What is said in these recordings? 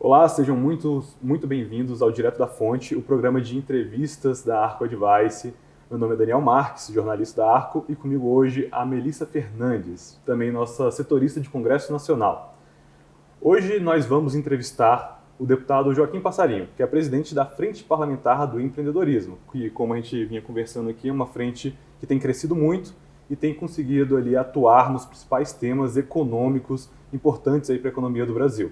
Olá, sejam muito bem-vindos ao Direto da Fonte, o programa de entrevistas da Arco Advice. Meu nome é Daniel Marques, jornalista da Arco, e comigo hoje a Melissa Fernandes, também nossa setorista de Congresso Nacional. Hoje nós vamos entrevistar o deputado Joaquim Passarinho, que é presidente da Frente Parlamentar do Empreendedorismo, que, como a gente vinha conversando aqui, é uma frente que tem crescido muito e tem conseguido ali atuar nos principais temas econômicos importantes aí para a economia do Brasil.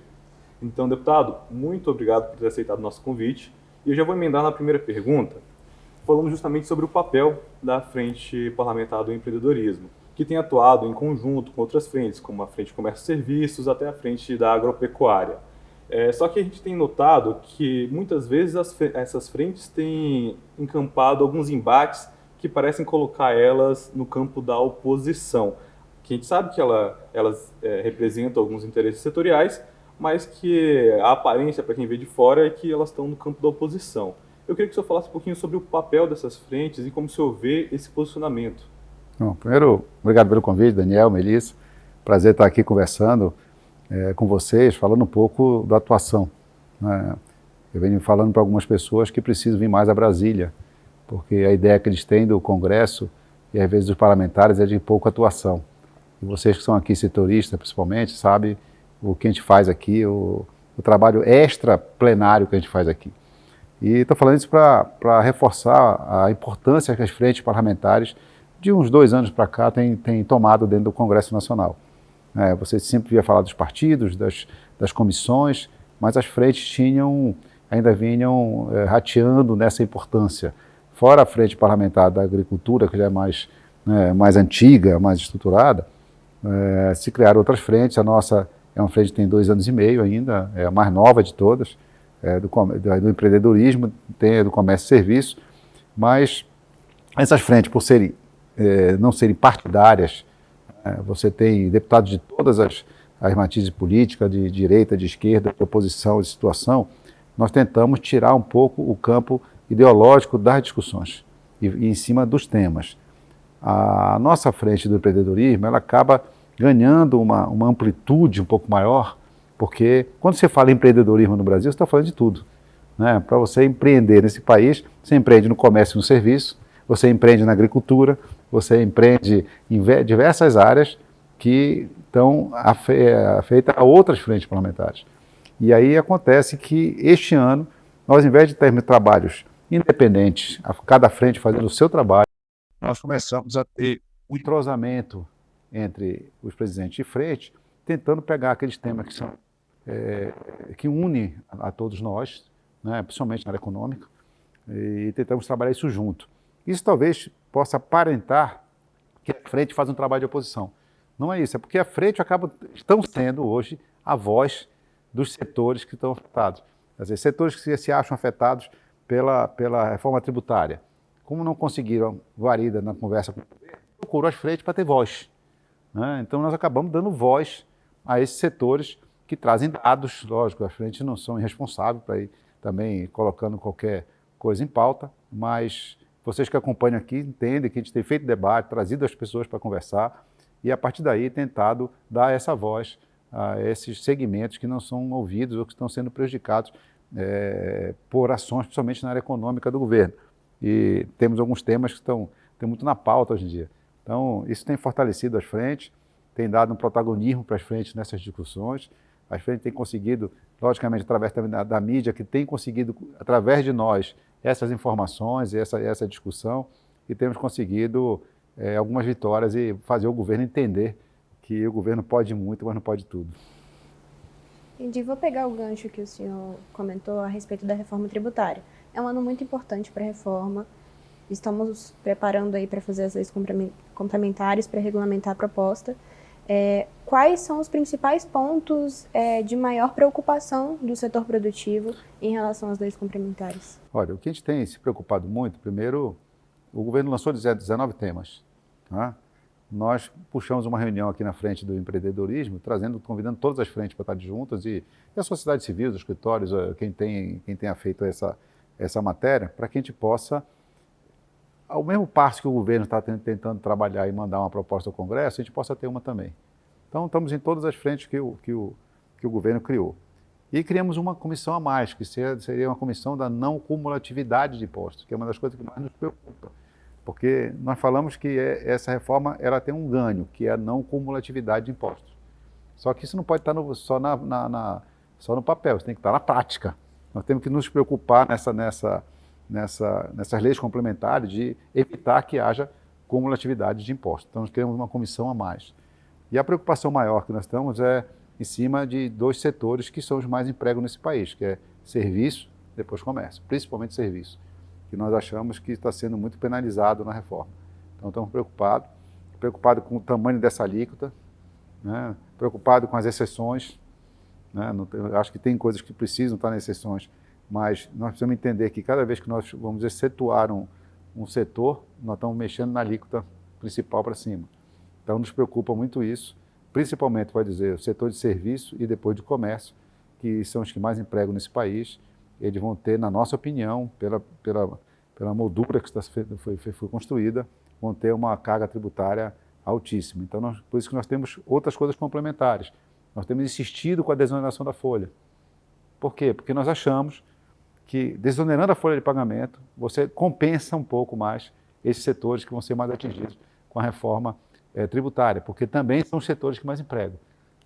Então, deputado, muito obrigado por ter aceitado o nosso convite. E eu já vou emendar na primeira pergunta, falando justamente sobre o papel da Frente Parlamentar do Empreendedorismo, que tem atuado em conjunto com outras frentes, como a Frente de Comércio e Serviços, até a Frente da Agropecuária. Só que a gente tem notado que muitas vezes essas frentes têm encampado alguns embates que parecem colocar elas no campo da oposição, que a gente sabe que elas representam alguns interesses setoriais, mas que a aparência, para quem vê de fora, é que elas estão no campo da oposição. Eu queria que o senhor falasse um pouquinho sobre o papel dessas frentes e como o senhor vê esse posicionamento. Bom, primeiro, obrigado pelo convite, Daniel, Melissa. Prazer estar aqui conversando com vocês, falando um pouco da atuação. Eu venho falando para algumas pessoas que precisam vir mais a Brasília, porque a ideia que eles têm do Congresso e às vezes dos parlamentares é de pouca atuação. E vocês que são aqui setoristas, principalmente, sabem o que a gente faz aqui, o trabalho extra plenário que a gente faz aqui. E estou falando isso para reforçar a importância que as frentes parlamentares, de uns 2 anos para cá, têm tomado dentro do Congresso Nacional. Você sempre via falar dos partidos, das comissões, mas as frentes ainda vinham rateando nessa importância. Fora a frente parlamentar da agricultura, que já é mais antiga, mais estruturada, se criaram outras frentes. A nossa é uma frente que tem 2 anos e meio ainda, é a mais nova de todas, do empreendedorismo, tem a do comércio e serviço, mas essas frentes, por não serem partidárias, você tem deputados de todas as matizes políticas, de direita, de esquerda, de oposição, de situação. Nós tentamos tirar um pouco o campo ideológico das discussões e em cima dos temas. A nossa frente do empreendedorismo, ela acaba ganhando uma amplitude um pouco maior, porque quando você fala em empreendedorismo no Brasil, você está falando de tudo. Para você empreender nesse país, você empreende no comércio e no serviço, você empreende na agricultura, você empreende em diversas áreas que estão afeitas a outras frentes parlamentares. E aí acontece que este ano, nós, em vez de termos trabalhos independentes, cada frente fazendo o seu trabalho, nós começamos a ter um entrosamento entre os presidentes de frente, tentando pegar aqueles temas que unem a todos nós, principalmente na área econômica, e tentamos trabalhar isso junto. Isso talvez possa aparentar que a frente faz um trabalho de oposição. Não é isso, é porque a frente estão sendo hoje a voz dos setores que estão afetados. Quer dizer, setores que se acham afetados pela reforma tributária. Como não conseguiram guarida na conversa com o governo, procuram as frentes para ter voz. Então nós acabamos dando voz a esses setores que trazem dados. Lógico, as frentes não são irresponsáveis para ir também colocando qualquer coisa em pauta, mas vocês que acompanham aqui entendem que a gente tem feito debate, trazido as pessoas para conversar e a partir daí tentado dar essa voz a esses segmentos que não são ouvidos ou que estão sendo prejudicados por ações, principalmente na área econômica do governo. E temos alguns temas que estão muito na pauta hoje em dia. Então, isso tem fortalecido as frentes, tem dado um protagonismo para as frentes nessas discussões. As frentes têm conseguido, logicamente, através da mídia, que tem conseguido, através de nós, essas informações, essa discussão, e temos conseguido algumas vitórias e fazer o governo entender que o governo pode muito, mas não pode tudo. Entendi. Vou pegar o gancho que o senhor comentou a respeito da reforma tributária. É um ano muito importante para a reforma. Estamos preparando aí para fazer as leis complementares para regulamentar a proposta. Quais são os principais pontos de maior preocupação do setor produtivo em relação às leis complementares? Olha, o que a gente tem se preocupado muito, primeiro, o governo lançou 19 temas. Nós puxamos uma reunião aqui na frente do empreendedorismo, convidando todas as frentes para estar juntas e a sociedade civil, os escritórios, quem tenha feito essa matéria, para que a gente possa, ao mesmo passo que o governo está tentando trabalhar e mandar uma proposta ao Congresso, a gente possa ter uma também. Então, estamos em todas as frentes que o governo criou. E criamos uma comissão a mais, que seria uma comissão da não cumulatividade de impostos, que é uma das coisas que mais nos preocupa. Porque nós falamos que essa reforma ela tem um ganho, que é a não cumulatividade de impostos. Só que isso não pode estar só no papel, isso tem que estar na prática. Nós temos que nos preocupar nessas leis complementares de evitar que haja cumulatividade de impostos. Então, nós queremos uma comissão a mais. E a preocupação maior que nós estamos é em cima de 2 setores que são os mais empregos nesse país, que é serviço, depois comércio, principalmente serviço, que nós achamos que está sendo muito penalizado na reforma. Então, estamos preocupados com o tamanho dessa alíquota, né? Preocupados com as exceções, né? Acho que tem coisas que precisam estar nas exceções, mas nós precisamos entender que cada vez que nós vamos excetuar um setor, nós estamos mexendo na alíquota principal para cima. Então, nos preocupa muito isso, principalmente, pode dizer, o setor de serviço e depois de comércio, que são os que mais empregam nesse país. Eles vão ter, na nossa opinião, pela moldura que foi construída, vão ter uma carga tributária altíssima. Então, por isso que nós temos outras coisas complementares. Nós temos insistido com a desoneração da folha. Por quê? Porque nós achamos que, desonerando a folha de pagamento, você compensa um pouco mais esses setores que vão ser mais atingidos com a reforma tributária, porque também são os setores que mais empregam.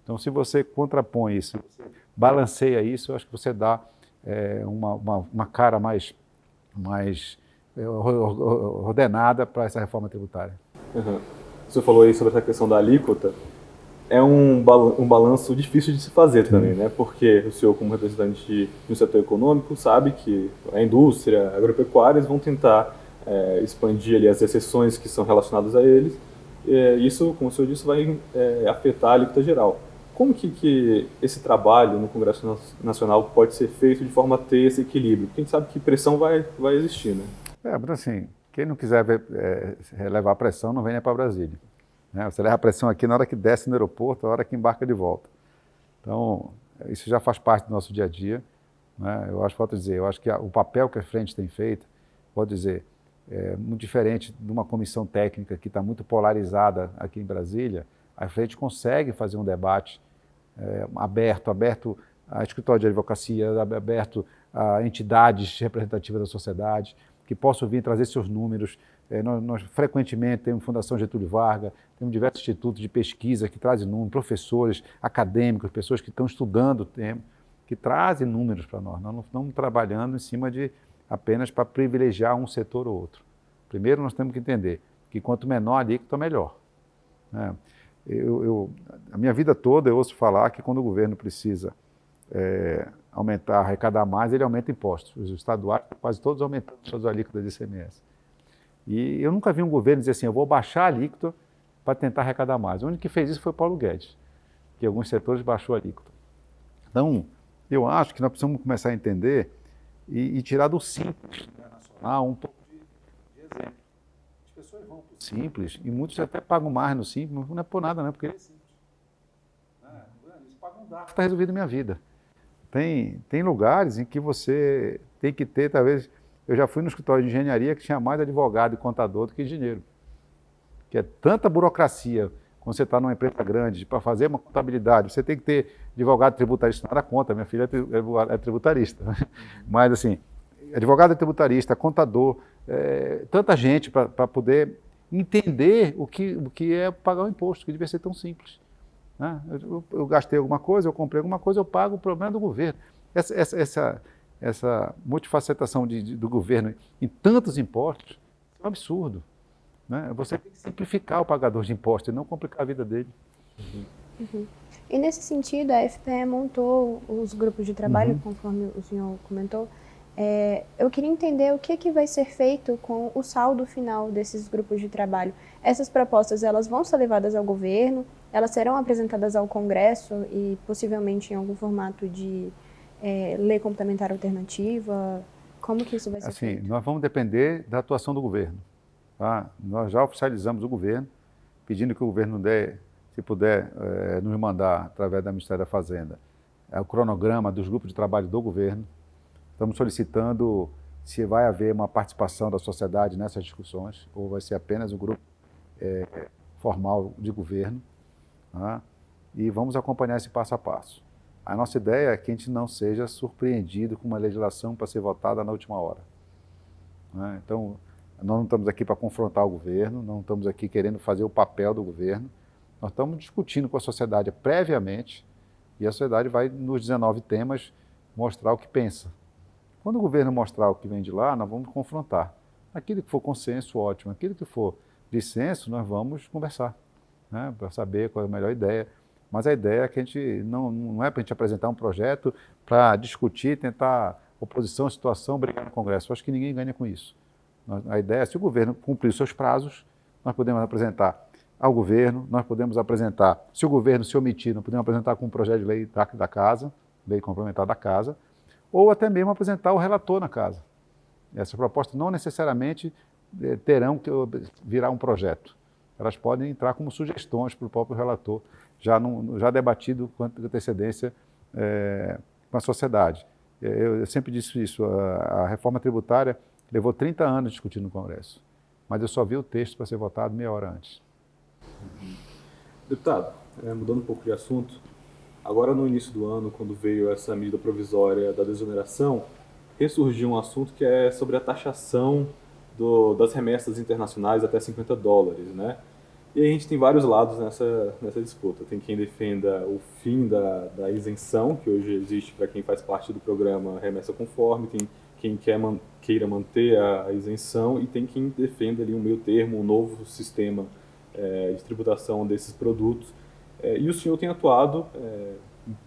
Então, se você contrapõe isso, se você balanceia isso, eu acho que você dá uma cara mais ordenada para essa reforma tributária. Uhum. Você falou aí sobre essa questão da alíquota. É um balanço difícil de se fazer também, né? Porque o senhor, como representante de um setor econômico, sabe que a indústria, agropecuárias vão tentar expandir ali as exceções que são relacionadas a eles. Isso, como o senhor disse, vai afetar a alíquota geral. Como que esse trabalho no Congresso Nacional pode ser feito de forma a ter esse equilíbrio? Porque a gente sabe que pressão vai existir, né? Mas assim, quem não quiser levar pressão não venha para Brasília. Né? Você leva a pressão aqui na hora que desce no aeroporto, na hora que embarca de volta. Então, isso já faz parte do nosso dia a dia. Né? Eu acho que o papel que a frente tem feito, pode dizer, é muito diferente de uma comissão técnica que está muito polarizada aqui em Brasília. A frente consegue fazer um debate aberto a escritório de advocacia, aberto a entidades representativas da sociedade, que possam vir trazer seus números. Nós frequentemente temos Fundação Getúlio Vargas, temos diversos institutos de pesquisa que trazem números, professores, acadêmicos, pessoas que estão estudando o tema, que trazem números para nós. Nós não estamos trabalhando em cima de apenas para privilegiar um setor ou outro. Primeiro, nós temos que entender que quanto menor a alíquota, melhor. Né? A minha vida toda eu ouço falar que quando o governo precisa aumentar, arrecadar mais, ele aumenta impostos. Os estaduais quase todos aumentando suas alíquotas de ICMS. E eu nunca vi um governo dizer assim, eu vou baixar a alíquota para tentar arrecadar mais. O único que fez isso foi Paulo Guedes, que em alguns setores baixou a alíquota. Então, eu acho que nós precisamos começar a entender e tirar do simples nacional um pouco de exemplo. As pessoas vão para o simples e muitos até pagam mais no simples, mas não é por nada, não é porque ele é simples. Eles pagam um DARF, está resolvido a minha vida. Tem lugares em que você tem que ter, talvez... Eu já fui no escritório de engenharia que tinha mais advogado e contador do que engenheiro. Que é tanta burocracia, quando você está numa empresa grande, para fazer uma contabilidade, você tem que ter advogado tributarista, nada conta, minha filha é tributarista. Mas assim, advogado tributarista, contador, tanta gente para poder entender o que é pagar o imposto, que devia ser tão simples. Né? Eu gastei alguma coisa, eu comprei alguma coisa, eu pago, o problema é do governo. Essa multifacetação do governo em tantos impostos é um absurdo. Né? Você tem que simplificar o pagador de impostos e não complicar a vida dele. Uhum. E nesse sentido, a FPE montou os grupos de trabalho, conforme o senhor comentou. Eu queria entender o que vai ser feito com o saldo final desses grupos de trabalho. Essas propostas, elas vão ser levadas ao governo, elas serão apresentadas ao Congresso e possivelmente em algum formato de lei complementar alternativa? Como que isso vai ser feito? Nós vamos depender da atuação do governo. Tá? Nós já oficializamos o governo, pedindo que o governo se puder, nos mandar, através da Ministério da Fazenda, o cronograma dos grupos de trabalho do governo. Estamos solicitando se vai haver uma participação da sociedade nessas discussões, ou vai ser apenas um grupo formal de governo. Tá? E vamos acompanhar esse passo a passo. A nossa ideia é que a gente não seja surpreendido com uma legislação para ser votada na última hora. Né? Então, nós não estamos aqui para confrontar o governo, não estamos aqui querendo fazer o papel do governo, nós estamos discutindo com a sociedade previamente e a sociedade vai, nos 19 temas, mostrar o que pensa. Quando o governo mostrar o que vem de lá, nós vamos confrontar. Aquilo que for consenso, ótimo. Aquilo que for dissenso, nós vamos conversar, né, para saber qual é a melhor ideia. Mas a ideia é que a gente não é para a gente apresentar um projeto para discutir, tentar oposição, situação, brigar no Congresso. Eu acho que ninguém ganha com isso. A ideia é, se o governo cumprir os seus prazos, nós podemos apresentar ao governo, nós podemos apresentar, se o governo se omitir, nós podemos apresentar com um projeto de lei da casa, lei complementar da casa, ou até mesmo apresentar o relator na casa. Essas propostas não necessariamente terão que virar um projeto. Elas podem entrar como sugestões para o próprio relator, já debatido com antecedência com a sociedade. Eu sempre disse isso, a reforma tributária levou 30 anos discutindo no Congresso, mas eu só vi o texto para ser votado meia hora antes. Deputado, mudando um pouco de assunto, agora no início do ano, quando veio essa medida provisória da desoneração, ressurgiu um assunto que é sobre a taxação das remessas internacionais até $50, né? E aí a gente tem vários lados nessa disputa. Tem quem defenda o fim da isenção, que hoje existe para quem faz parte do programa Remessa Conforme, tem quem queira manter a isenção e tem quem defenda ali um meio termo, um novo sistema de tributação desses produtos. E o senhor tem atuado,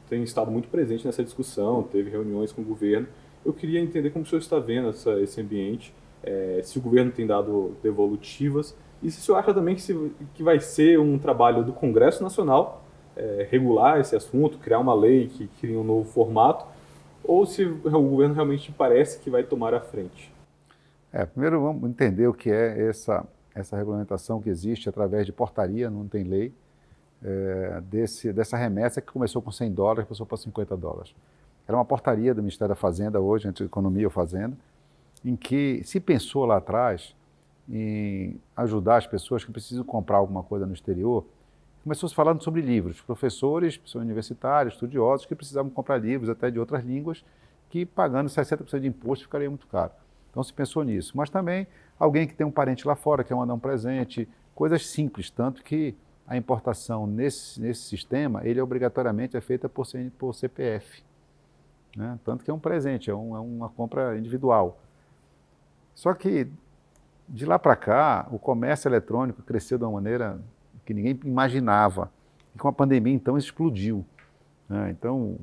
tem estado muito presente nessa discussão, teve reuniões com o governo. Eu queria entender como o senhor está vendo esse ambiente, se o governo tem dado devolutivas e se o senhor acha também que vai ser um trabalho do Congresso Nacional regular esse assunto, criar uma lei que crie um novo formato, ou se o governo realmente parece que vai tomar a frente. Primeiro vamos entender o que é essa regulamentação que existe através de portaria, não tem lei, dessa remessa que começou com $100 e passou para $50. Era uma portaria do Ministério da Fazenda hoje, entre Economia ou Fazenda, em que se pensou lá atrás em ajudar as pessoas que precisam comprar alguma coisa no exterior. Começou-se falando sobre livros, professores, pessoas universitários, estudiosos que precisavam comprar livros até de outras línguas, que pagando 60% de imposto ficaria muito caro. Então se pensou nisso. Mas também alguém que tem um parente lá fora, quer mandar um presente, coisas simples, tanto que a importação nesse sistema, ele obrigatoriamente é feita por CPF. Né? Tanto que é um presente, é uma compra individual. Só que de lá para cá, o comércio eletrônico cresceu de uma maneira que ninguém imaginava. E com a pandemia, então, explodiu. Né? Então,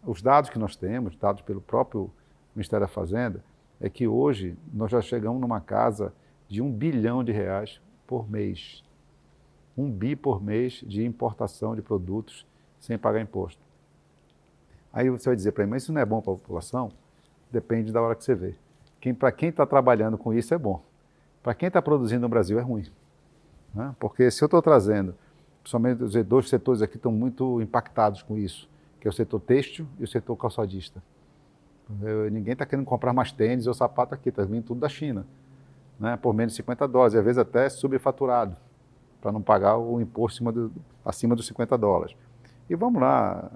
os dados que nós temos, dados pelo próprio Ministério da Fazenda, é que hoje nós já chegamos numa casa de R$1 bilhão por mês. 1 bi por mês de importação de produtos sem pagar imposto. Aí você vai dizer para mim, mas isso não é bom para a população? Depende da hora que você vê. Para quem está trabalhando com isso é bom. Para quem está produzindo no Brasil é ruim. Né? Porque se eu estou trazendo, principalmente os dois setores aqui estão muito impactados com isso, que é o setor têxtil e o setor calçadista. Ninguém está querendo comprar mais tênis ou sapato aqui, está vindo tudo da China, né? Por menos de $50, e às vezes até subfaturado, para não pagar o imposto acima dos $50. E vamos lá,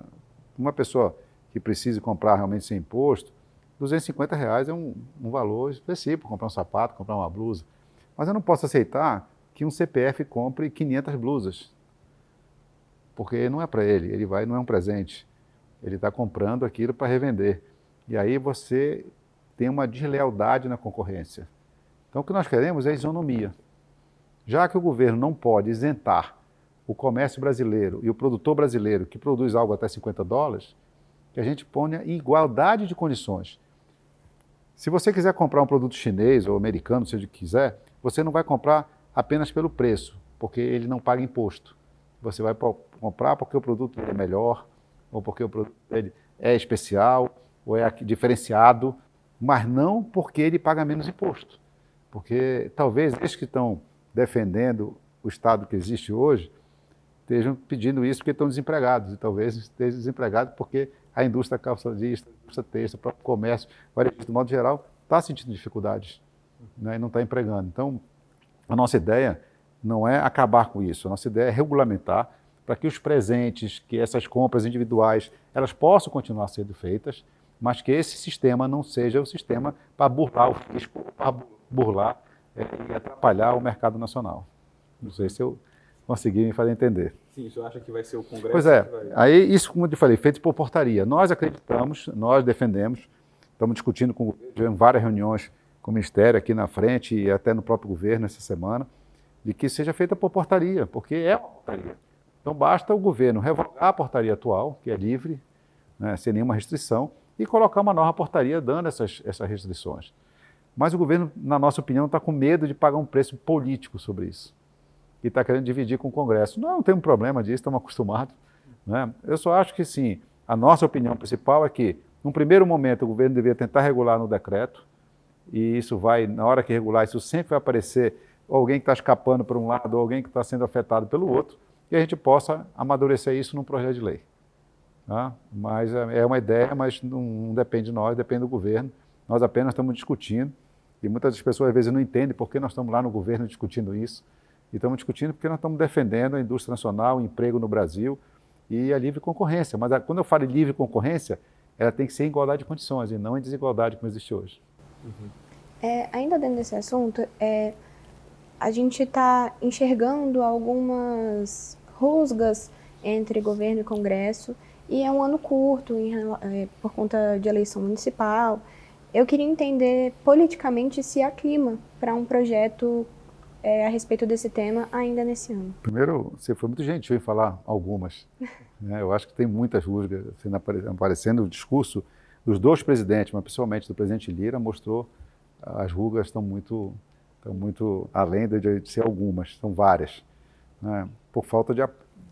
uma pessoa que precise comprar realmente sem imposto, R$250 é um valor expressivo para comprar um sapato, comprar uma blusa. Mas eu não posso aceitar que um CPF compre 500 blusas, porque não é para ele não é um presente, ele está comprando aquilo para revender. E aí você tem uma deslealdade na concorrência. Então o que nós queremos é isonomia. Já que o governo não pode isentar o comércio brasileiro e o produtor brasileiro que produz algo até $50, que a gente ponha em igualdade de condições. Se você quiser comprar um produto chinês ou americano, seja o que quiser, você não vai comprar apenas pelo preço, porque ele não paga imposto. Você vai comprar porque o produto é melhor, ou porque o produto dele é especial, ou é diferenciado, mas não porque ele paga menos imposto. Porque talvez esses que estão defendendo o Estado que existe hoje estejam pedindo isso porque estão desempregados, e talvez estejam desempregados porque a indústria calçadista, a indústria têxtil, o próprio comércio, de modo geral, está sentindo dificuldades, né, e não está empregando. Então, a nossa ideia não é acabar com isso, a nossa ideia é regulamentar para que os presentes, que essas compras individuais, elas possam continuar sendo feitas, mas que esse sistema não seja o sistema para burlar o fisco, para burlar e atrapalhar o mercado nacional. Não sei se eu consegui me fazer entender. Sim, o senhor acha que vai ser o Congresso? Pois é, que vai... aí isso, como eu te falei, feito por portaria. Nós acreditamos, nós defendemos, estamos discutindo com o governo, tivemos várias reuniões com o Ministério aqui na frente e até no próprio governo essa semana, de que seja feita por portaria, porque é uma portaria. Então basta o governo revogar a portaria atual, que é livre, né, sem nenhuma restrição, e colocar uma nova portaria dando essas restrições. Mas o governo, na nossa opinião, está com medo de pagar um preço político sobre isso. E está querendo dividir com o Congresso. Não tem um problema disso, estamos acostumados. Né? Eu só acho que sim, a nossa opinião principal é que, num primeiro momento, o governo deveria tentar regular no decreto, e isso vai, na hora que regular, isso sempre vai aparecer alguém que está escapando por um lado, ou alguém que está sendo afetado pelo outro, e a gente possa amadurecer isso num projeto de lei. Tá? Mas é uma ideia, mas não depende de nós, depende do governo. Nós apenas estamos discutindo, e muitas das pessoas às vezes não entendem por que nós estamos lá no governo discutindo isso. E estamos discutindo porque nós estamos defendendo a indústria nacional, o emprego no Brasil e a livre concorrência. Mas quando eu falo em livre concorrência, ela tem que ser em igualdade de condições e não em desigualdade como existe hoje. Ainda dentro desse assunto, a gente está enxergando algumas rusgas entre governo e Congresso, e é um ano curto por conta de eleição municipal. Eu queria entender politicamente se há clima para um projeto a respeito desse tema ainda nesse ano. Primeiro, você foi muito gentil em falar algumas. Né? Eu acho que tem muitas rusgas aparecendo. O discurso dos dois presidentes, mas principalmente do presidente Lira, mostrou as rugas estão muito além de ser algumas, são várias. Né? Por falta de,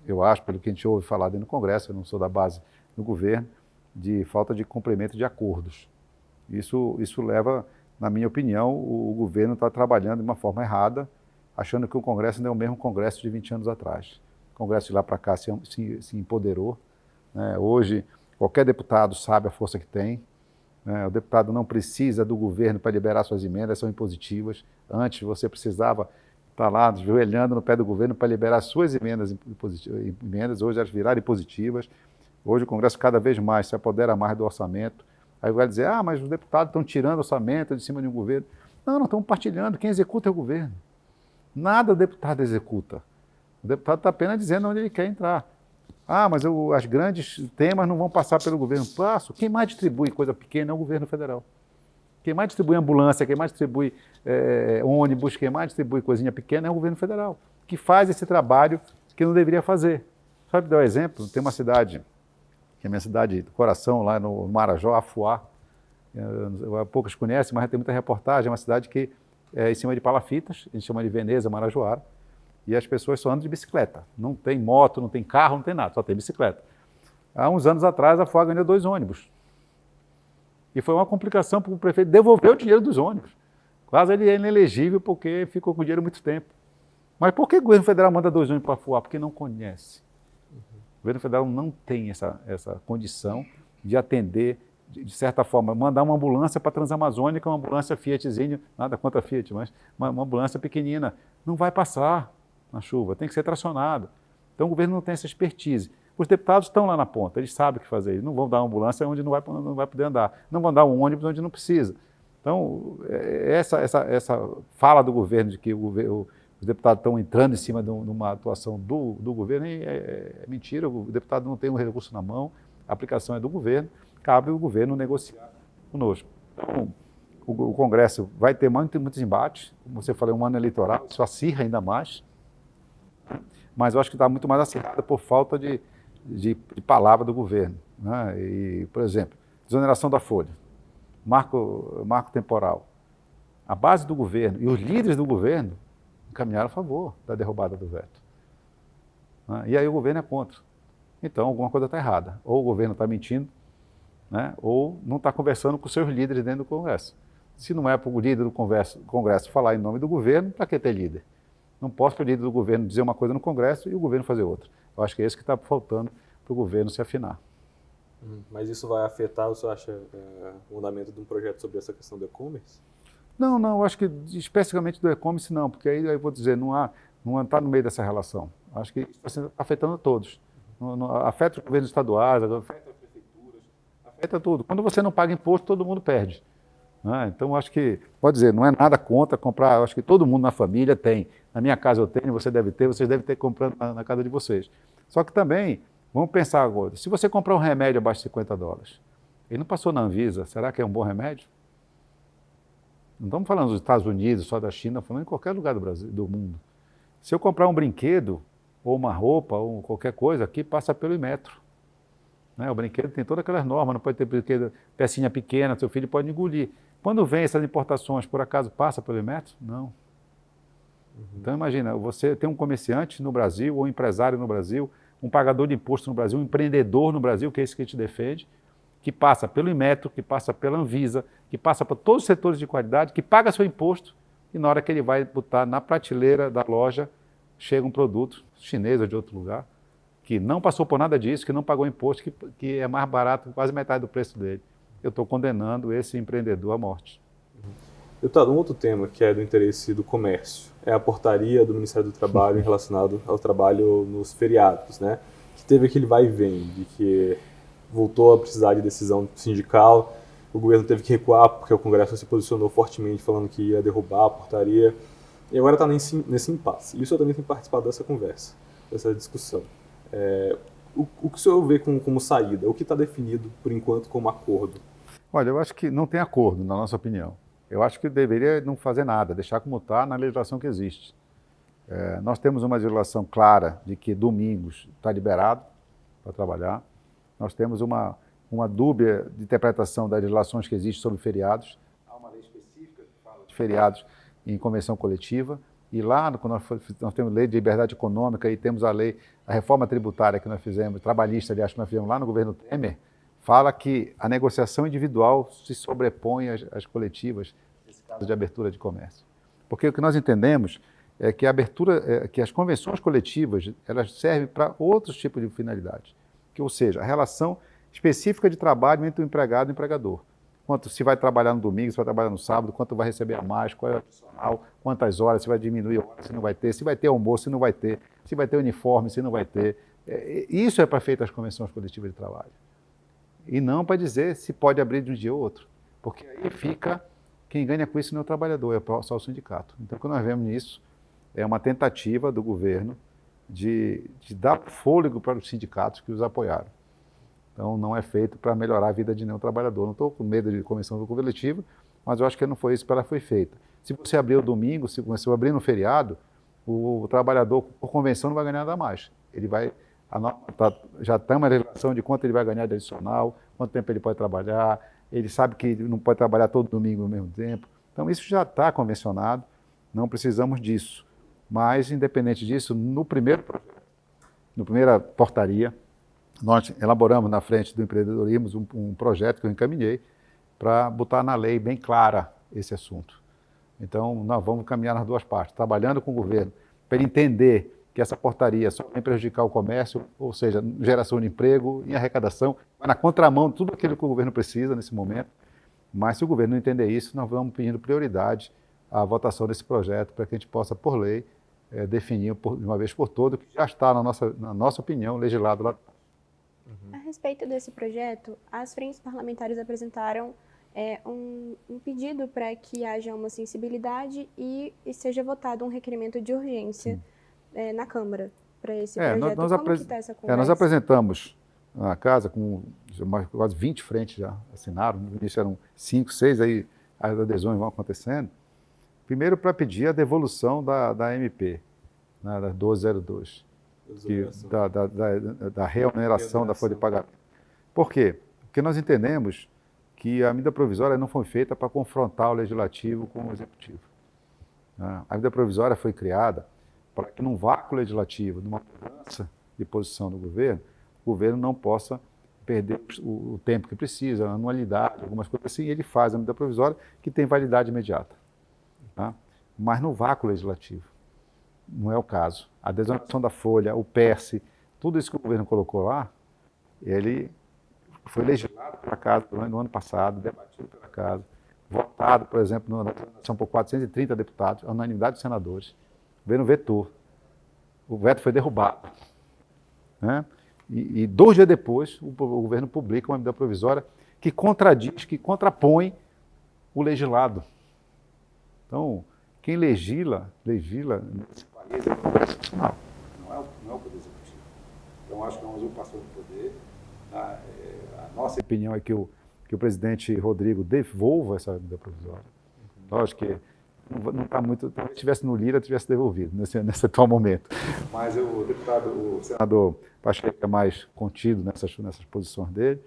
eu acho, pelo que a gente ouve falar dentro do Congresso, eu não sou da base do governo, de falta de cumprimento de acordos. Isso leva, na minha opinião, o governo está trabalhando de uma forma errada, achando que o Congresso não é o mesmo Congresso de 20 anos atrás. O Congresso de lá para cá se empoderou. Né? Hoje, qualquer deputado sabe a força que tem. Né? O deputado não precisa do governo para liberar suas emendas, são impositivas. Antes, você precisava estar lá, ajoelhando no pé do governo para liberar suas emendas, hoje elas viraram impositivas. Hoje, o Congresso cada vez mais se apodera mais do orçamento. Aí vai dizer, mas os deputados estão tirando orçamento de cima de um governo. Não estão partilhando, quem executa é o governo. Nada o deputado executa. O deputado está apenas dizendo onde ele quer entrar. Mas as grandes temas não vão passar pelo governo. Passo. Quem mais distribui coisa pequena é o governo federal. Quem mais distribui ambulância, quem mais distribui ônibus, quem mais distribui coisinha pequena é o governo federal, que faz esse trabalho que não deveria fazer. Só para dar um exemplo, tem uma cidade, que é a minha cidade do coração, lá no Marajó, Afuá. Poucos conhecem, mas tem muita reportagem. É uma cidade que é em cima de palafitas, a gente chama de Veneza, Marajoara, e as pessoas só andam de bicicleta. Não tem moto, não tem carro, não tem nada, só tem bicicleta. Há uns anos atrás, a Afuá ganhou 2 ônibus. E foi uma complicação porque o prefeito devolveu o dinheiro dos ônibus. Quase ele é inelegível porque ficou com o dinheiro muito tempo. Mas por que o governo federal manda 2 ônibus para Afuá? Porque não conhece. O governo federal não tem essa condição de atender, de certa forma, mandar uma ambulância para a Transamazônica, uma ambulância Fiatzinho, nada contra a Fiat, mas uma ambulância pequenina. Não vai passar na chuva, tem que ser tracionado. Então o governo não tem essa expertise. Os deputados estão lá na ponta, eles sabem o que fazer, eles não vão dar uma ambulância onde não vai poder andar, não vão dar um ônibus onde não precisa. Então, essa fala do governo de que os deputados estão entrando em cima de uma atuação do governo é mentira. O deputado não tem um recurso na mão, a aplicação é do governo, cabe o governo negociar conosco. Então, o Congresso vai ter muitos embates, como você falou, um ano eleitoral, isso acirra ainda mais, mas eu acho que está muito mais acirrada por falta de palavra do governo. Né? E, por exemplo, desoneração da folha, marco temporal. A base do governo e os líderes do governo encaminharam a favor da derrubada do veto. Né? E aí o governo é contra. Então, alguma coisa está errada. Ou o governo está mentindo, né? Ou não está conversando com os seus líderes dentro do Congresso. Se não é para o líder do Congresso falar em nome do governo, para que ter líder? Não posso para o líder do governo dizer uma coisa no Congresso e o governo fazer outra. Eu acho que é isso que está faltando para o governo se afinar. Mas isso vai afetar, você acha, o andamento de um projeto sobre essa questão do e-commerce? Não, eu acho que especificamente do e-commerce não, porque aí eu vou dizer, não está no meio dessa relação. Acho que isso está afetando todos. Afeta os governos estaduais, afeta as prefeituras, afeta tudo. Quando você não paga imposto, todo mundo perde. Né? Então, acho que, pode dizer, não é nada contra comprar, acho que todo mundo na família tem. Na minha casa eu tenho, você deve ter, vocês devem ter comprando na casa de vocês. Só que também, vamos pensar agora, se você comprar um remédio abaixo de $50, ele não passou na Anvisa, será que é um bom remédio? Não estamos falando dos Estados Unidos, só da China, estamos falando em qualquer lugar do Brasil, do mundo. Se eu comprar um brinquedo, ou uma roupa, ou qualquer coisa, aqui passa pelo Inmetro. Né? O brinquedo tem todas aquelas normas, não pode ter brinquedo, pecinha pequena, seu filho pode engolir. Quando vem essas importações, por acaso passa pelo Inmetro? Não. Então imagina, você tem um comerciante no Brasil, ou um empresário no Brasil, um pagador de imposto no Brasil, um empreendedor no Brasil, que é esse que a gente defende, que passa pelo Inmetro, que passa pela Anvisa, que passa por todos os setores de qualidade, que paga seu imposto, e na hora que ele vai botar na prateleira da loja, chega um produto chinês ou de outro lugar, que não passou por nada disso, que não pagou imposto, que é mais barato, quase metade do preço dele. Eu estou condenando esse empreendedor à morte. Deputado, um outro tema que é do interesse do comércio é a portaria do Ministério do Trabalho relacionado ao trabalho nos feriados, né? Que teve aquele vai e vem, de que voltou a precisar de decisão sindical, o governo teve que recuar porque o Congresso se posicionou fortemente falando que ia derrubar a portaria, e agora está nesse impasse. E o senhor também tem participado dessa conversa, dessa discussão. O que o senhor vê como saída? O que está definido, por enquanto, como acordo? Olha, eu acho que não tem acordo, na nossa opinião. Eu acho que deveria não fazer nada, deixar como está na legislação que existe. Nós temos uma legislação clara de que domingos está liberado para trabalhar. Nós temos uma dúbia de interpretação das legislações que existem sobre feriados. Há uma lei específica que fala de feriados em convenção coletiva. E lá, quando nós temos lei de liberdade econômica e temos a reforma tributária que nós fizemos, trabalhista, aliás, que nós fizemos lá no governo Temer, fala que a negociação individual se sobrepõe às coletivas, nesse caso de abertura de comércio. Porque o que nós entendemos é que que as convenções coletivas, elas servem para outros tipos de finalidade, ou seja, a relação específica de trabalho entre o empregado e o empregador. Quanto se vai trabalhar no domingo, se vai trabalhar no sábado, quanto vai receber a mais, qual é o adicional, quantas horas, se vai diminuir horas, se não vai ter almoço, se não vai ter, se vai ter uniforme, se não vai ter. Isso é para feito as convenções coletivas de trabalho. E não para dizer se pode abrir de um dia ou outro. Porque aí fica, quem ganha com isso não é o trabalhador, é só o sindicato. Então, o que nós vemos nisso é uma tentativa do governo de dar fôlego para os sindicatos que os apoiaram. Então, não é feito para melhorar a vida de nenhum trabalhador. Não estou com medo de convenção coletiva, mas eu acho que não foi isso que ela foi feita. Se você abrir o domingo, se você abrir no feriado, o trabalhador, por convenção, não vai ganhar nada mais. Ele vai... já tem uma legislação de quanto ele vai ganhar de adicional, quanto tempo ele pode trabalhar, ele sabe que não pode trabalhar todo domingo ao mesmo tempo. Então, isso já está convencionado, não precisamos disso. Mas, independente disso, no primeira portaria, nós elaboramos na frente do empreendedorismo um projeto que eu encaminhei para botar na lei bem clara esse assunto. Então, nós vamos caminhar nas duas partes, trabalhando com o governo, para ele entender que essa portaria só vem prejudicar o comércio, ou seja, geração de emprego e arrecadação, vai na contramão de tudo aquilo que o governo precisa nesse momento. Mas se o governo não entender isso, nós vamos pedindo prioridade à votação desse projeto para que a gente possa, por lei, definir de uma vez por todas, que já está, na nossa opinião, legislado lá. A respeito desse projeto, as frentes parlamentares apresentaram um pedido para que haja uma sensibilidade e seja votado um requerimento de urgência na Câmara para esse projeto. Como que está essa conversa? Nós apresentamos na casa com quase 20 frentes já assinaram, no início eram 5, 6, aí as adesões vão acontecendo. Primeiro para pedir a devolução da MP, né, da 1202. Da reoneração da folha de pagamento. Por quê? Porque nós entendemos que a medida provisória não foi feita para confrontar o legislativo com o executivo. A medida provisória foi criada para que, num vácuo legislativo, numa mudança de posição do governo, o governo não possa perder o tempo que precisa, a anualidade, algumas coisas assim, e ele faz a medida provisória que tem validade imediata. Tá? Mas no vácuo legislativo. Não é o caso. A desoneração da folha, o PERSE, tudo isso que o governo colocou lá, ele foi legislado pela Casa no ano passado, debatido pela Casa, votado, por exemplo, na votação por 430 deputados, a unanimidade dos senadores. O governo vetou. o veto foi derrubado. Né? E 2 dias depois, o governo publica uma medida provisória que contradiz, que contrapõe o legislado. Então, quem legisla nesse país é o Congresso Nacional, não é o Poder Executivo. Então, acho que é uma usurpação de poder. A nossa opinião é que o presidente Rodrigo devolva essa medida provisória. Lógico que não está muito. Talvez estivesse no Lira, tivesse devolvido nesse atual momento. Mas o senador Pacheco é mais contido nessas posições dele.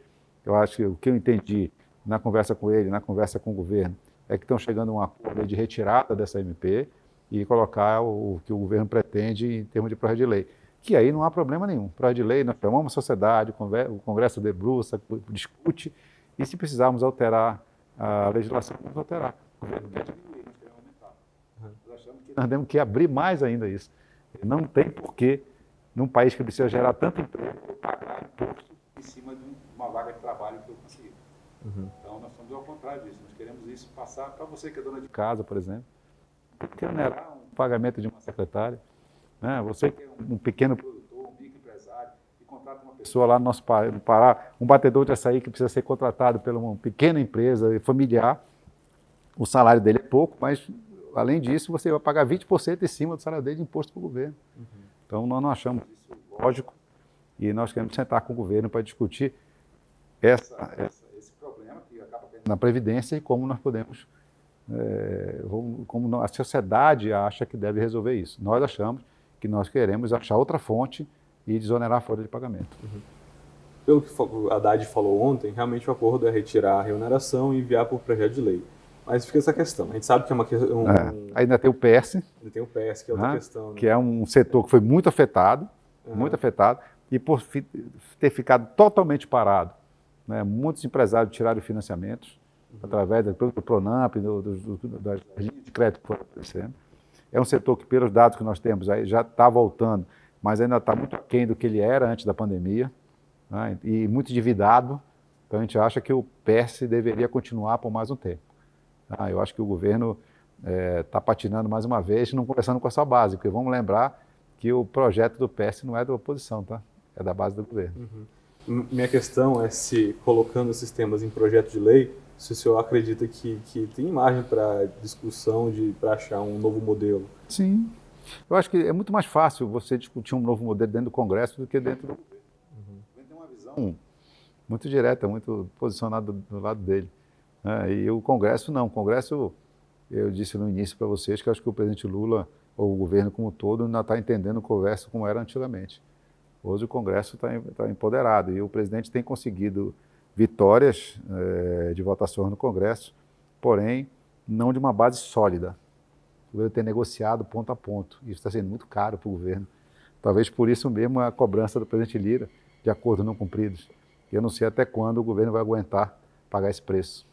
Eu acho que o que eu entendi na conversa com ele, na conversa com o governo, é que estão chegando a um acordo de retirada dessa MP e colocar o que o governo pretende em termos de projeto de lei. Que aí não há problema nenhum. Projeto de lei, nós chamamos a sociedade, o Congresso debruça, discute, e se precisarmos alterar a legislação, vamos alterar. O governo quer diminuir, nós queremos aumentar. Nós achamos que nós temos que abrir mais ainda isso. Não tem porquê, num país que precisa gerar tanto emprego, pagar imposto em cima de uma vaga de trabalho que eu consigo. Então, nós estamos ao contrário disso. Nós queremos isso passar para você que é dona de casa, por exemplo. Porque onerar um pagamento de uma secretária. Né? Você que é um pequeno produtor, um microempresário, e contrata uma pessoa lá no nosso Pará, um batedor de açaí que precisa ser contratado por uma pequena empresa familiar, o salário dele é pouco, mas, além disso, você vai pagar 20% em cima do salário dele de imposto para o governo. Então, nós não achamos isso lógico e nós queremos sentar com o governo para discutir esse problema que acaba na Previdência e como nós podemos, como a sociedade acha que deve resolver isso. Nós achamos que nós queremos achar outra fonte e desonerar a folha de pagamento. Pelo que a Haddad falou ontem, realmente o acordo é retirar a reoneração e enviar por projeto de lei. Mas fica essa questão. A gente sabe que é uma questão... Ainda tem o PES. Ainda tem o PES, que é outra questão. Né? Que é um setor que foi muito afetado, e por ter ficado totalmente parado, né? Muitos empresários tiraram financiamentos através do Pronamp, das linhas de crédito que foram acontecendo. É um setor que, pelos dados que nós temos, aí já está voltando, mas ainda está muito aquém do que ele era antes da pandemia, né? E muito endividado. Então, a gente acha que o PES deveria continuar por mais um tempo. Eu acho que o governo está patinando mais uma vez, não conversando com a sua base, porque vamos lembrar que o projeto do PES não é da oposição, tá? É da base do governo. Minha questão é se, colocando esses temas em projeto de lei, se o senhor acredita que tem margem para discussão, para achar um novo modelo. Sim. Eu acho que é muito mais fácil você discutir um novo modelo dentro do Congresso do que dentro do governo. O governo tem uma visão muito direta, muito posicionada do lado dele. E o Congresso não. O Congresso, eu disse no início para vocês que eu acho que o presidente Lula, ou o governo como um todo, ainda está entendendo o Congresso como era antigamente. Hoje o Congresso está empoderado e o presidente tem conseguido vitórias de votações no Congresso, porém não de uma base sólida. O governo tem negociado ponto a ponto. Isso está sendo muito caro para o governo. Talvez por isso mesmo a cobrança do presidente Lira de acordos não cumpridos. Eu não sei até quando o governo vai aguentar pagar esse preço.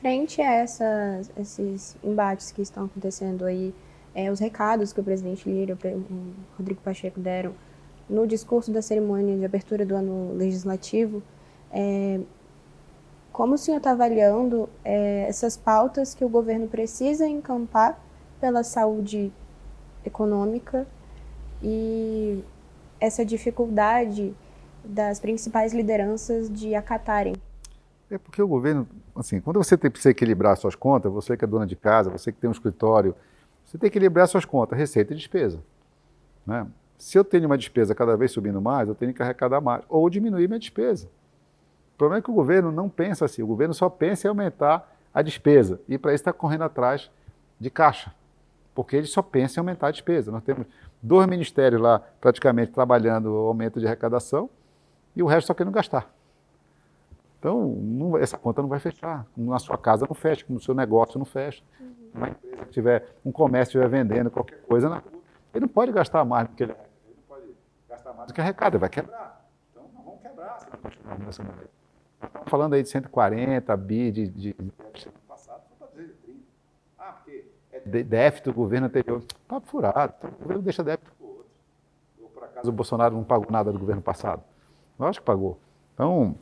Frente a esses embates que estão acontecendo aí, os recados que o presidente Lira e o Rodrigo Pacheco deram no discurso da cerimônia de abertura do ano legislativo, como o senhor está avaliando essas pautas que o governo precisa encampar pela saúde econômica e essa dificuldade das principais lideranças de acatarem? É porque o governo, assim, quando você precisa equilibrar suas contas, você que é dona de casa, você que tem um escritório, você tem que equilibrar suas contas, receita e despesa. Né? Se eu tenho uma despesa cada vez subindo mais, eu tenho que arrecadar mais, ou diminuir minha despesa. O problema é que o governo não pensa assim, o governo só pensa em aumentar a despesa, e para isso está correndo atrás de caixa, porque ele só pensa em aumentar a despesa. Nós temos 2 ministérios lá praticamente trabalhando o aumento de arrecadação, e o resto só querendo gastar. Então, essa conta não vai fechar. Na sua casa não fecha, no seu negócio não fecha. Uma empresa que tiver, um comércio estiver vendendo qualquer coisa na rua, ele não pode gastar mais do que ele não pode gastar mais do que arrecada, ele vai quebrar. Então, nós vamos quebrar se não continuarmos dessa maneira. Nós estamos falando aí de 140 bi de déficit no passado, só para 230. Porque é déficit do governo anterior. Papo furado. Então, o governo deixa débito para o outro. Ou por acaso o Bolsonaro não pagou nada do governo passado? Lógico que pagou. Então,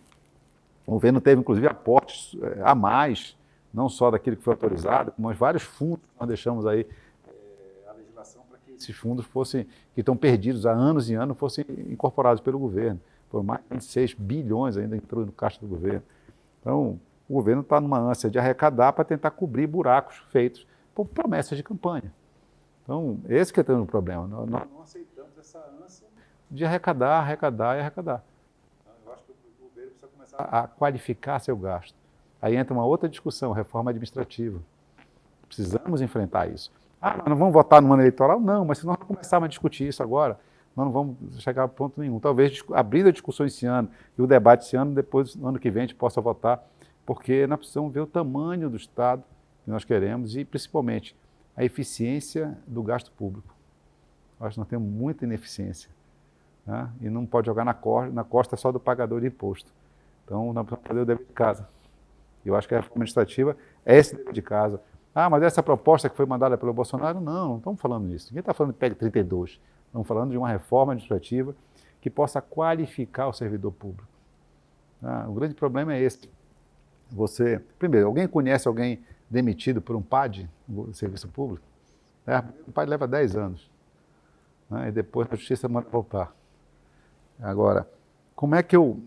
o governo teve, inclusive, aportes a mais, não só daquilo que foi autorizado, mas vários fundos que nós deixamos aí, a legislação para que esses fundos que estão perdidos há anos e anos, fossem incorporados pelo governo. Por mais de 26 bilhões ainda entrou no caixa do governo. Então, o governo está numa ânsia de arrecadar para tentar cobrir buracos feitos por promessas de campanha. Então, esse que é o problema. Nós não aceitamos essa ânsia de arrecadar e arrecadar. Então, eu acho que o governo precisa começar a qualificar seu gasto. Aí entra uma outra discussão, reforma administrativa. Precisamos enfrentar isso. Nós não vamos votar no ano eleitoral? Não, mas se nós não começarmos a discutir isso agora, nós não vamos chegar a ponto nenhum. Talvez abrindo a discussão esse ano e o debate esse ano, depois, no ano que vem, a gente possa votar, porque nós precisamos ver o tamanho do Estado que nós queremos e, principalmente, a eficiência do gasto público. Eu acho que nós temos muita ineficiência, né? E não pode jogar na costa só do pagador de imposto. Então, nós precisamos fazer o dever de casa. Eu acho que a reforma administrativa é esse dever de casa. Mas essa proposta que foi mandada pelo Bolsonaro, não estamos falando nisso. Ninguém está falando de PL 32. Estamos falando de uma reforma administrativa que possa qualificar o servidor público. O grande problema é esse. Primeiro, alguém conhece alguém demitido por um PAD, no serviço público? O PAD leva 10 anos. E depois a justiça manda voltar. Agora, como é que eu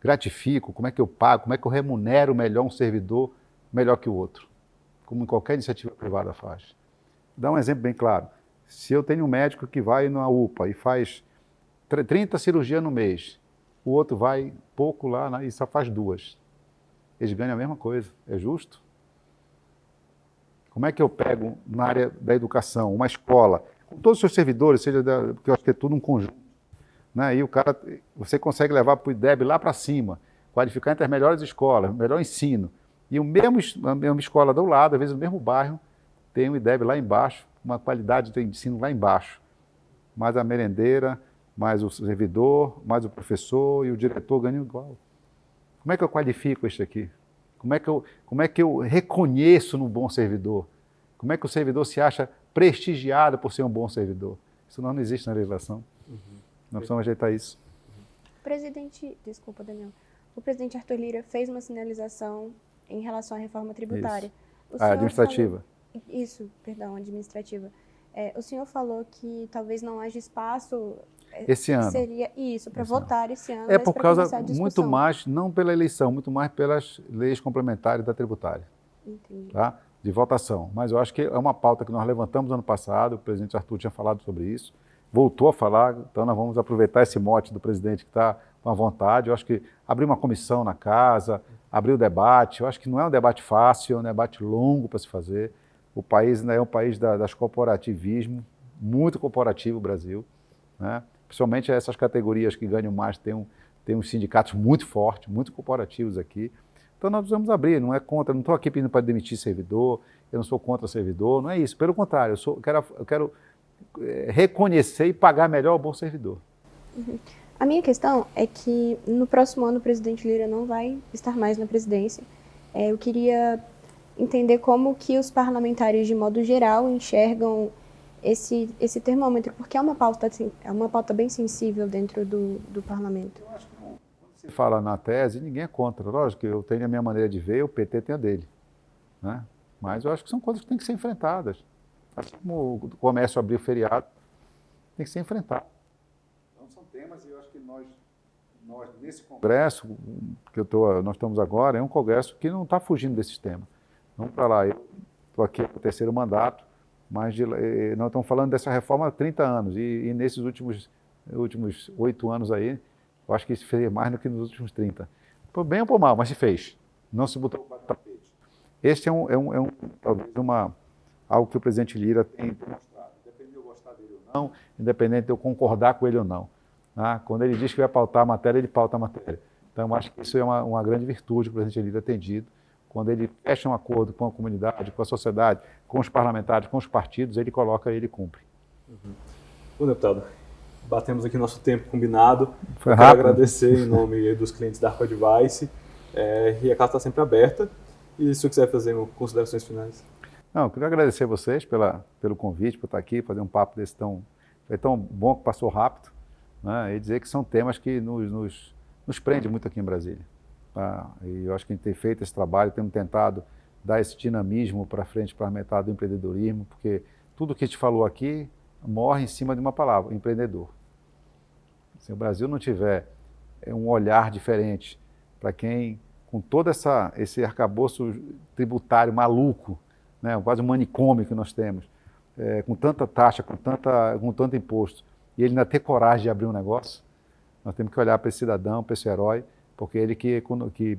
gratifico, como é que eu pago, como é que eu remunero melhor um servidor melhor que o outro? Como qualquer iniciativa privada faz. Vou dar um exemplo bem claro. Se eu tenho um médico que vai na UPA e faz 30 cirurgias no mês, o outro vai pouco lá e só faz 2. Eles ganham a mesma coisa. É justo? Como é que eu pego na área da educação, uma escola, com todos os seus servidores, porque eu acho que é tudo um conjunto, né? E você consegue levar para o IDEB lá para cima, qualificar entre as melhores escolas, melhor ensino. E a mesma escola do lado, às vezes no mesmo bairro, tem um IDEB lá embaixo, uma qualidade de ensino lá embaixo. Mais a merendeira, mais o servidor, mais o professor e o diretor ganham igual. Como é que eu qualifico isso aqui? Como é que eu reconheço no bom servidor? Como é que o servidor se acha prestigiado por ser um bom servidor? Isso não existe na legislação. Nós precisamos ajeitar isso. Desculpa, Daniel. O presidente Arthur Lira fez uma sinalização em relação à reforma tributária. Administrativa. Administrativa. O senhor falou que talvez não haja espaço... Esse ano. Seria isso, para votar esse ano. Por causa, muito mais, não pela eleição, muito mais pelas leis complementares da tributária. Entendi. Tá? De votação. Mas eu acho que é uma pauta que nós levantamos ano passado, o presidente Arthur tinha falado sobre isso, voltou a falar, então nós vamos aproveitar esse mote do presidente que está com a vontade. Eu acho que abrir uma comissão na casa, abrir o debate, eu acho que não é um debate fácil, é um debate longo para se fazer. O país ainda é um país das corporativismo, muito corporativo o Brasil, né? Principalmente essas categorias que ganham mais, tem uns sindicatos muito fortes, muito corporativos aqui. Então nós precisamos abrir, não é contra, não estou aqui pedindo para demitir servidor, eu não sou contra servidor, não é isso. Pelo contrário, eu quero reconhecer e pagar melhor o bom servidor. A minha questão é que no próximo ano o presidente Lira não vai estar mais na presidência. Eu queria entender como que os parlamentares, de modo geral, enxergam esse termômetro, porque é uma pauta bem sensível dentro do parlamento. Eu acho que quando se fala na tese, ninguém é contra. Lógico que eu tenho a minha maneira de ver, o PT tem a dele, né? Mas eu acho que são coisas que têm que ser enfrentadas. Assim como o comércio abrir o feriado, tem que ser enfrentado. Então são temas e eu acho que nós nesse congresso que nós estamos agora, é um congresso que não está fugindo desses temas. Vamos para lá, eu estou aqui no 3º mandato, mas nós estamos falando dessa reforma há 30 anos e nesses últimos 8 anos aí, eu acho que se fez mais do que nos últimos 30. Por bem ou por mal, mas se fez. Não se botou no tapete. Este talvez algo que o presidente Lira tem demonstrado, independente de eu gostar dele ou não, independente de eu concordar com ele ou não. Quando ele diz que vai pautar a matéria, ele pauta a matéria. Então, eu acho que isso é uma grande virtude que o presidente Lira tem dito. Quando ele fecha um acordo com a comunidade, com a sociedade, com os parlamentares, com os partidos, ele coloca e ele cumpre. Bom, deputado, batemos aqui nosso tempo combinado. Foi rápido. Quero agradecer em nome dos clientes da Arco Advice. E a casa está sempre aberta. E se você quiser fazer considerações finais. Não, eu queria agradecer a vocês pelo convite, por estar aqui, fazer um papo desse foi tão bom que passou rápido, né? E dizer que são temas que nos prendem muito aqui em Brasília. E eu acho que a gente tem feito esse trabalho, temos tentado dar esse dinamismo para frente parlamentar do empreendedorismo, porque tudo que a gente falou aqui morre em cima de uma palavra, empreendedor. Se o Brasil não tiver um olhar diferente para quem, com todo esse arcabouço tributário maluco, né, quase um manicômio que nós temos, com tanta taxa, com tanto imposto, e ele ainda ter coragem de abrir um negócio, nós temos que olhar para esse cidadão, para esse herói, porque ele que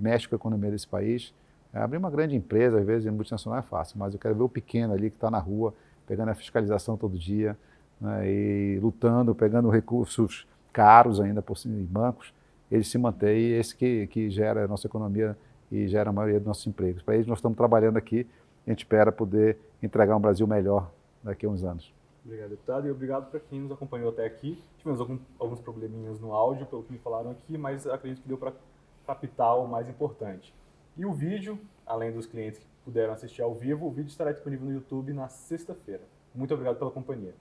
mexe com a economia desse país. Abrir uma grande empresa, às vezes, em multinacional é fácil, mas eu quero ver o pequeno ali que está na rua, pegando a fiscalização todo dia, né, e lutando, pegando recursos caros ainda por cima de bancos, ele se mantém, e esse que gera a nossa economia e gera a maioria dos nossos empregos. Para isso nós estamos trabalhando aqui, a gente espera poder entregar um Brasil melhor daqui a uns anos. Obrigado, deputado, e obrigado para quem nos acompanhou até aqui. Tivemos alguns probleminhas no áudio, pelo que me falaram aqui, mas acredito que deu para captar o mais importante. E o vídeo, além dos clientes que puderam assistir ao vivo, o vídeo estará disponível no YouTube na sexta-feira. Muito obrigado pela companhia.